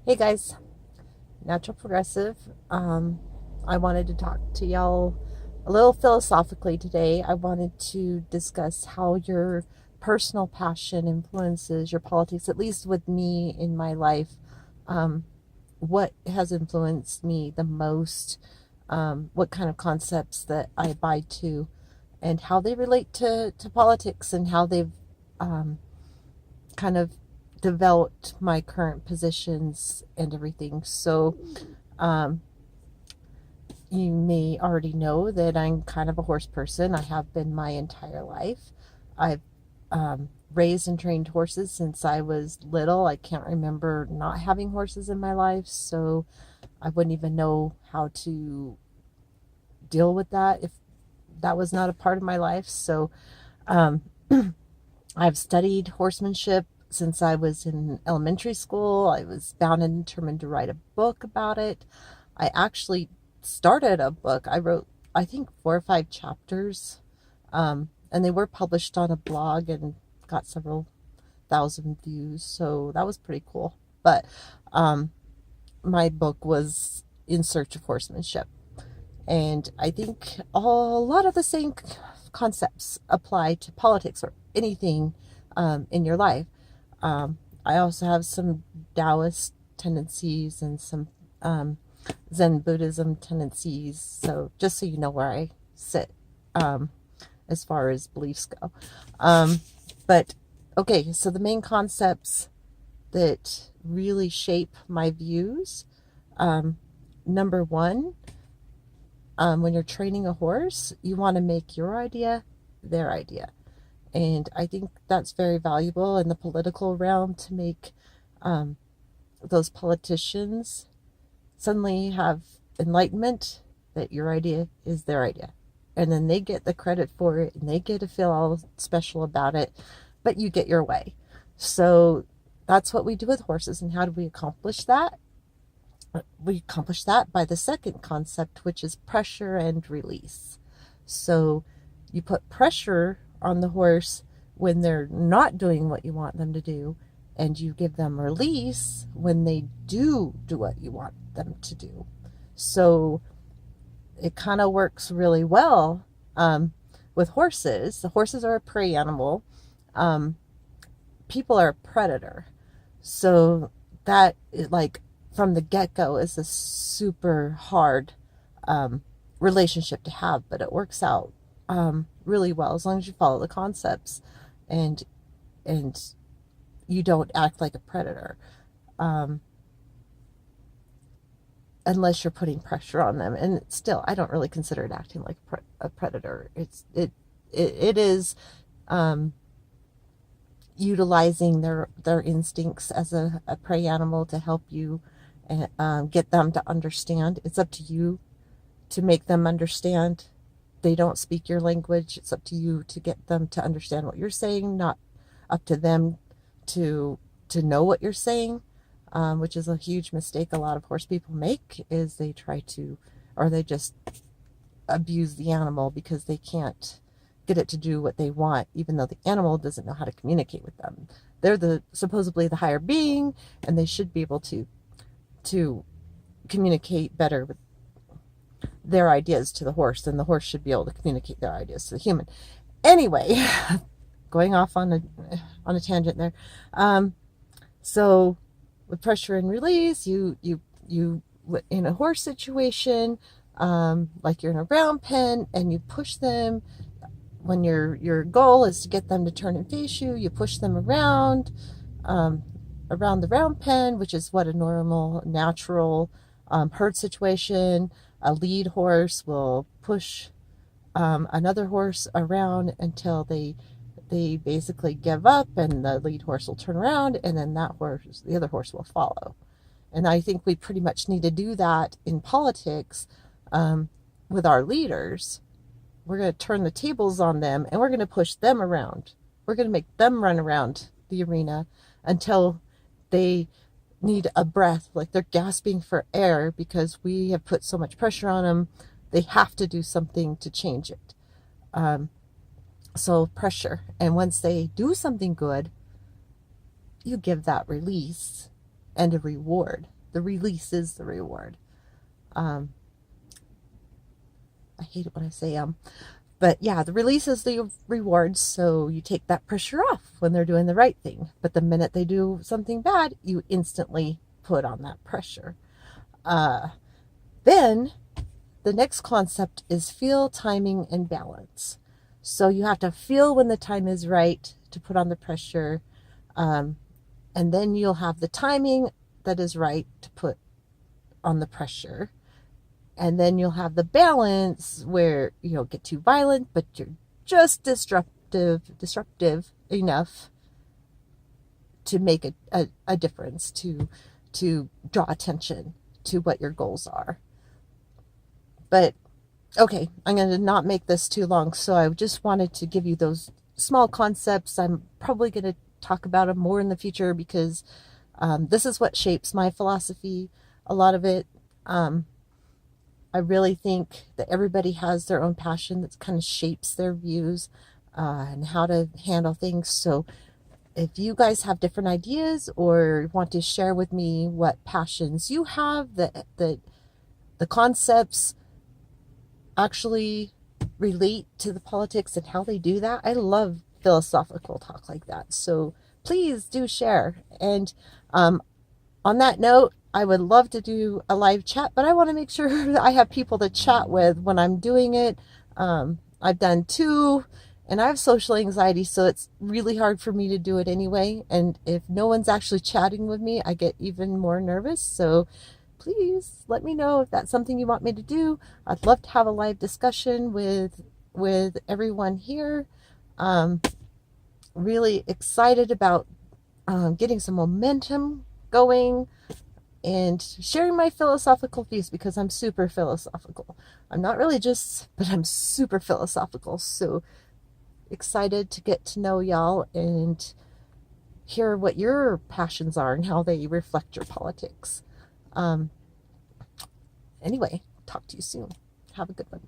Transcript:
Hey guys, Natural Progressive. I wanted to talk to y'all a little philosophically today. I wanted to discuss how your personal passion influences your politics, at least with me in my life. Um, what has influenced me the most? What kind of concepts that I abide to, and how they relate to politics, and how they've um, kind of developed my current positions and everything. So, um, you may already know that I'm kind of a horse person. I have been my entire life. I've raised and trained horses since I was little. I can't remember not having horses in my life, so I wouldn't even know how to deal with that if that was not a part of my life. So, um, I've studied horsemanship since I was in elementary school. I was bound and determined to write a book about it. I actually started a book. I wrote, I think, 4 or 5 chapters, and they were published on a blog and got several thousand views. So that was pretty cool. But um, my book was In Search of Horsemanship. And I think a lot of the same concepts apply to politics or anything in your life. I also have some Taoist tendencies and some um, Zen Buddhism tendencies. So just so you know where I sit um, as far as beliefs go. But okay, so the main concepts that really shape my views. Um, Number one, when you're training a horse, you want to make your idea their idea. And I think that's very valuable in the political realm to make um, those politicians suddenly have enlightenment that your idea is their idea. And then they get the credit for it and they get to feel all special about it, but you get your way. So that's what we do with horses. And how do we accomplish that? We accomplish that by the second concept, which is pressure and release. So you put pressure on the horse when they're not doing what you want them to do, and you give them release when they do what you want them to do. So it kind of works really well with horses. The horses are a prey animal. Um, People are a predator. So that is like from the get-go is a super hard um, relationship to have, but it works out really well as long as you follow the concepts and and you don't act like a predator, um, unless you're putting pressure on them. And still, I don't really consider it acting like a predator. It is um, utilizing their instincts as a prey animal to help you and get them to understand. It's up to you to make them understand. They don't speak your language. It's up to you to get them to understand what you're saying, not up to them to know what you're saying, which is a huge mistake a lot of horse people make, is they try to, or they just abuse the animal because they can't get it to do what they want, even though the animal doesn't know how to communicate with them. They're the supposedly the higher being, and they should be able to communicate better with their ideas to the horse, and the horse should be able to communicate their ideas to the human. Anyway, going off on a tangent there. So with pressure and release, you in a horse situation, like you're in a round pen, and you push them. When your goal is to get them to turn and face you, you push them um, around the round pen, which is what a normal, natural herd situation. A lead horse will push another horse around until they basically give up, and the lead horse will turn around, and then the other horse will follow. And I think we pretty much need to do that in politics with our leaders. We're going to turn the tables on them, and we're going to push them around. We're going to make them run around the arena until they need a breath, like they're gasping for air because we have put so much pressure on them. They have to do something to change it. Um, so pressure. And once they do something good, you give that release, and a reward. The release is the reward. I hate it when I say but yeah, the release is the reward, so you take that pressure off when they're doing the right thing. But the minute they do something bad, you instantly put on that pressure. Then the next concept is feel, timing, and balance. So you have to feel when the time is right to put on the pressure, and then you'll have the timing that is right to put on the pressure. And then you'll have the balance where you don't get too violent, but you're just disruptive enough to make a difference, to draw attention to what your goals are. But okay, I'm going to not make this too long. So I just wanted to give you those small concepts. I'm probably going to talk about them more in the future because this is what shapes my philosophy, a lot of it. I really think that everybody has their own passion that kind of shapes their views and how to handle things. So if you guys have different ideas or want to share with me what passions you have, the concepts actually relate to the politics and how they do that. I love philosophical talk like that. So please do share. And on that note, I would love to do a live chat, but I want to make sure that I have people to chat with when I'm doing it. I've done 2, and I have social anxiety, so it's really hard for me to do it anyway. And if no one's actually chatting with me, I get even more nervous. So please let me know if that's something you want me to do. I'd love to have a live discussion with everyone here. Really excited about getting some momentum going and sharing my philosophical views because I'm super philosophical. I'm not religious, but I'm super philosophical. So excited to get to know y'all and hear what your passions are and how they reflect your politics. Anyway, talk to you soon. Have a good one.